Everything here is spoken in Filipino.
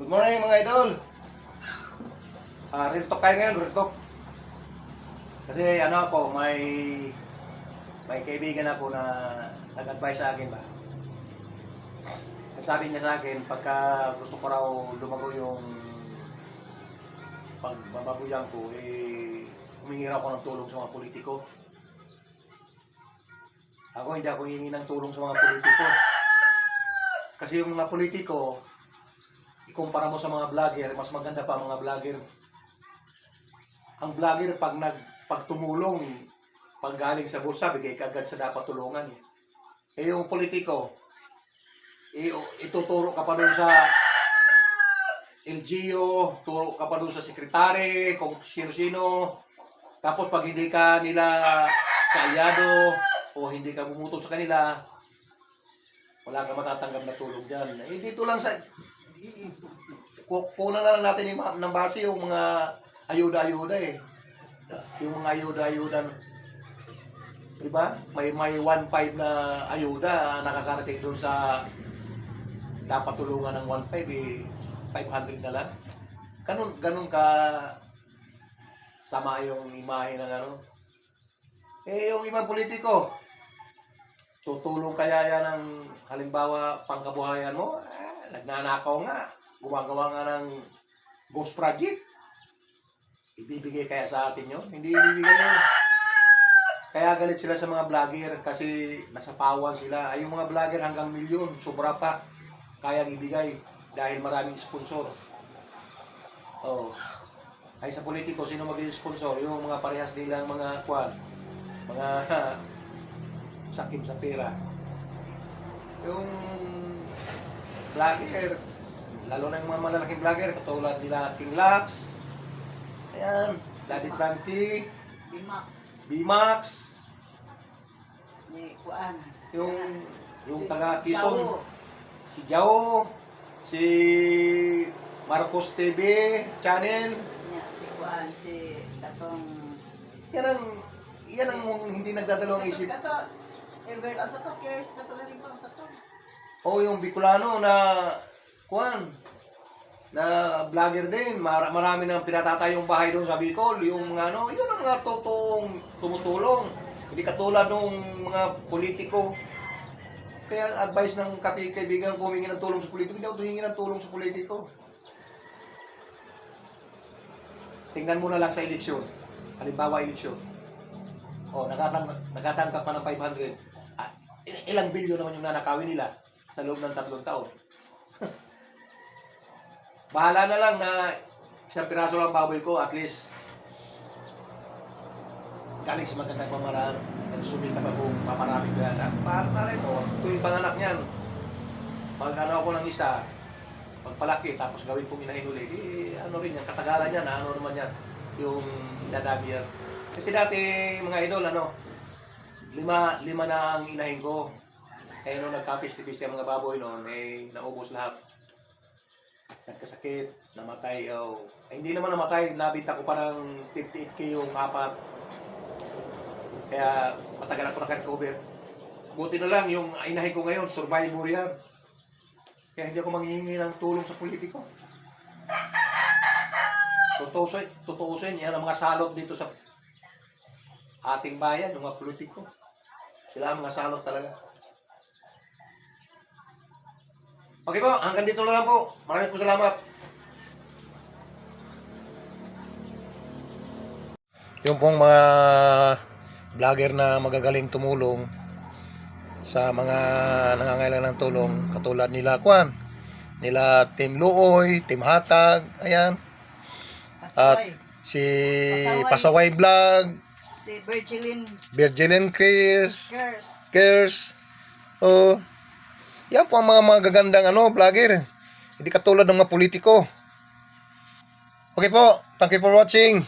Good morning mga idol. Real talk tayo ngayon, real talk. Kasi ano ako, may kaibigan ako na nag-advise sa akin ba. Sabi niya sa akin, pagka gusto ko raw lumago yung pagbabaguyan ko, humingi raw ako ng tulong sa mga politiko. Ako hindi ako hihingi ng tulong sa mga politiko. Kasi yung mga politiko, ikumpara mo sa mga vlogger, mas maganda pa ang mga vlogger. Ang vlogger pag tumulong, pag galing sa bulsa, bigay ka agad sa dapat tulungan. Yung politiko, ituturo ka pa dun sa LGU, turo ka pa dun sa sekretary, kung sino-sino. Tapos pag hindi ka nila kaalyado o hindi ka bumutol sa kanila, wala ka matatanggap na tulong dyan. Dito lang sa kunan na lang natin ng base yung mga ayuda-ayuda eh. Yung mga ayuda-ayuda, di ba? May 1.5 na ayuda nakakarating doon sa dapat tulungan ng 1.5 eh, 500 na lang. Ganun ka sama yung imahe ng ano. Yung ibang politiko, tutulong kaya yan ng halimbawa pangkabuhayan mo, nagnanakaw nga, gumagawa nga ng ghost project. Ibibigay kaya sa atin yun? Hindi ibibigay yun. Kaya galit sila sa mga vlogger kasi nasa pawan sila. Ay, yung mga vlogger hanggang milyon, sobra pa, kayang ibigay dahil maraming sponsor. Oh. Ay sa politiko, sino maging sponsor? Yung mga parehas nilang mga mga sakim sa pera. Yung vlogger, lalo na yung mga malalaking vlogger, katulad nila King Lax, ayan, Daddy Frankie, B-Max, yung taga Quezon, si Jao, si Marcos TV channel, si Tatong. Yan ang hindi nagdadalawang isip. Sa to, cares na to rin pa sa to. O yung Bicolano na na vlogger din, marami nang pinatatay yung bahay doon sa Bicol, yung mga ano, yun ang mga totoong tumutulong. Hindi katulad ng mga politiko. Kaya advice ng kaibigan ko humingi ng tulong sa politiko, hindi ako humingi ng tulong sa politiko. Tingnan mo na lang sa eleksyon. Halimbawa eleksyon. O, nagatanggap pa ng 500. Ilang bilyon naman yung nanakawin nila sa loob ng 3 taon. Bahala na lang na isang piraso lang baboy ko, at least galing sa magandang pamaraan, nagsumita pa kung paparami ko yan. Para na rin mo, tuwing panganak niyan, pag ano ako ng isa, pagpalaki, tapos gawin kong inahin ulit, ano rin yan, katagalan yan, ano naman yan, yung dadami yan. Kasi dati, mga idol, lima na ang inahin ko. Eh, nung nagkapiste-piste ang mga baboy noon, naubos lahat. Nagkasakit, namatay. Hindi naman namatay, nabita ko pa ng 58K yung 4. Kaya matagal ako naka-recover. Buti na lang yung inahin ko ngayon, survivor yan. Kaya hindi ako manghihingi ng tulong sa politiko. Tutuusin, yan ang mga salot dito sa ating bayan, yung mga politiko. Sila ang mga salot talaga. Okay po, hanggang dito na lang po. Maraming po salamat. Yung pong mga vlogger na magagaling tumulong sa mga nangangailangan ng tulong, katulad nila nila Team Luoy, Team Hatag, ayan. At si Pasaway Vlog, Si Virgilin Cares. Yan po ang mga gagandang vlogger. Hindi katulad ng mga politiko. Okay po, thank you for watching.